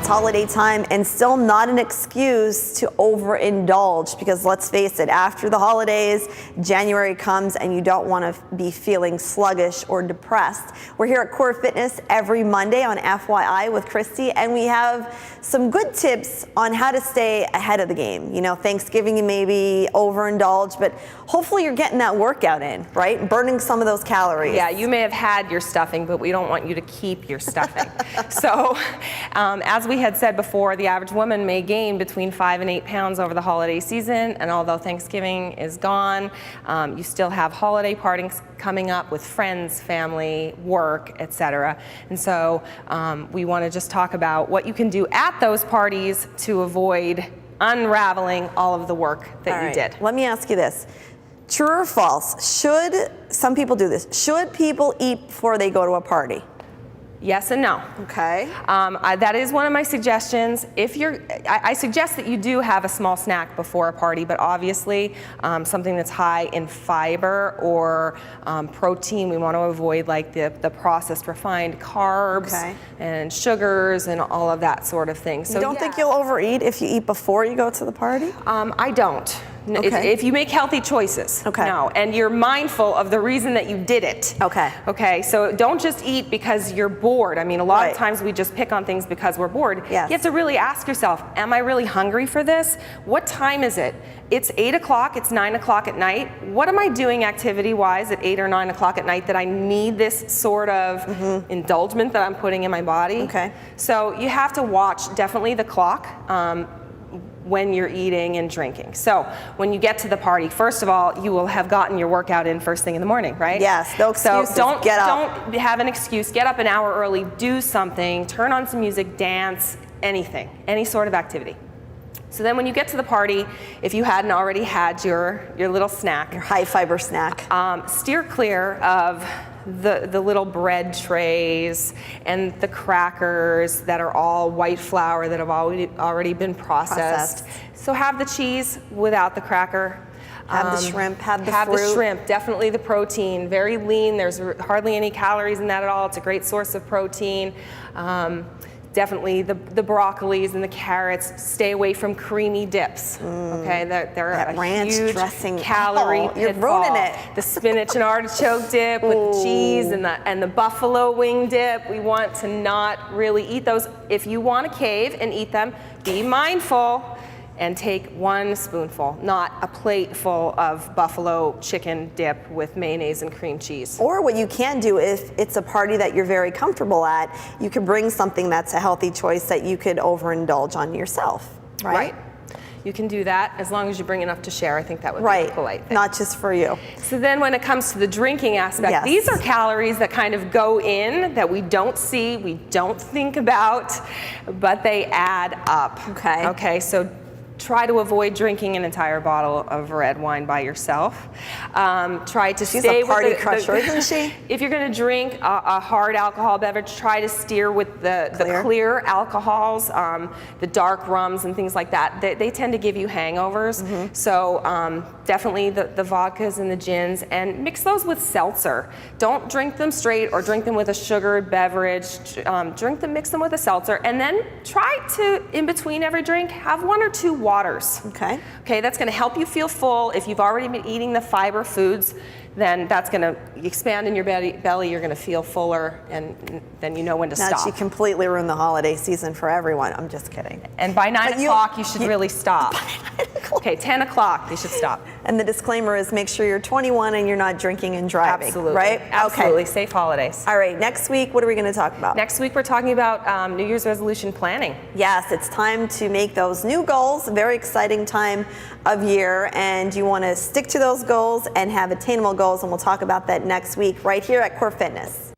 holiday time, and still not an excuse to overindulge, because let's face it, after the holidays, January comes and you don't want to be feeling sluggish or depressed. We're here at Core Fitness every Monday on FYI with Christy, and we have some good tips on how to stay ahead of the game. You know, Thanksgiving you maybe overindulge, but hopefully you're getting that workout in, right? Burning some of those calories. Yeah, you may have had your stuffing, but we don't want you to keep your stuffing. So, as we had said before, the average woman may gain between 5 and 8 pounds over the holiday season, and although Thanksgiving is gone, you still have holiday parties coming up with friends, family, work, etc. And so we want to just talk about what you can do at those parties to avoid unraveling all of the work that you did. Let me ask you this. True or false? Some people do this. Should people eat before they go to a party? Yes and no. Okay. That is one of my suggestions. I suggest that you do have a small snack before a party, but obviously something that's high in fiber or protein. We want to avoid like the processed refined carbs and sugars and all of that sort of thing. So you don't think you'll overeat if you eat before you go to the party? I don't. Okay. If you make healthy choices, no, and you're mindful of the reason that you did it. Okay, so don't just eat because you're bored. I mean, a lot of times we just pick on things because we're bored. Yes. You have to really ask yourself, am I really hungry for this? What time is it? It's 8 o'clock, it's 9 o'clock at night. What am I doing activity-wise at 8 or 9 o'clock at night that I need this sort of indulgence that I'm putting in my body? Okay. So you have to watch definitely the clock when you're eating and drinking. So when you get to the party, first of all, you will have gotten your workout in first thing in the morning, right? Yes, no excuses. So get up. don't have an excuse. Get up an hour early, do something, turn on some music, dance, anything, any sort of activity. So then when you get to the party, if you hadn't already had your little snack, your high fiber snack, steer clear of the little bread trays and the crackers that are all white flour that have already been processed. So have the cheese without the cracker. Have the shrimp, have the fruit. Have the shrimp, definitely the protein. Very lean, there's hardly any calories in that at all. It's a great source of protein. Definitely the broccolis and the carrots. Stay away from creamy dips. Okay, they're a ranch huge dressing calorie pitfall. You're ruining it. The spinach and artichoke dip with the cheese and the buffalo wing dip. We want to not really eat those. If you want to cave and eat them, be mindful and take 1 spoonful, not a plate full of buffalo chicken dip with mayonnaise and cream cheese. Or what you can do, if it's a party that you're very comfortable at, you could bring something that's a healthy choice that you could overindulge on yourself, right? You can do that as long as you bring enough to share. I think that would be a polite thing. Not just for you. So then when it comes to the drinking aspect, these are calories that kind of go in that we don't see, we don't think about, but they add up. Okay, so try to avoid drinking an entire bottle of red wine by yourself. Try to stay a party with crusher, isn't she? If you're going to drink a hard alcohol beverage, try to steer with the clear alcohols, the dark rums and things like that. They tend to give you hangovers. So definitely the vodkas and the gins, and mix those with seltzer. Don't drink them straight or drink them with a sugared beverage. Mix them with a seltzer, and then try to, in between every drink, have 1 or 2 waters. Okay, that's going to help you feel full. If you've already been eating the fiber foods, then that's going to expand in your belly. You're going to feel fuller, and then you know when to stop. She completely ruined the holiday season for everyone. I'm just kidding. And by 9 o'clock, you should really stop. Okay, 10 o'clock, you should stop. And the disclaimer is make sure you're 21 and you're not drinking and driving. Absolutely. Right? Absolutely. Okay. Safe holidays. All right, next week, what are we going to talk about? Next week, we're talking about New Year's resolution planning. Yes, it's time to make those new goals. A very exciting time of year, and you want to stick to those goals and have attainable goals, and we'll talk about that next week right here at Core Fitness.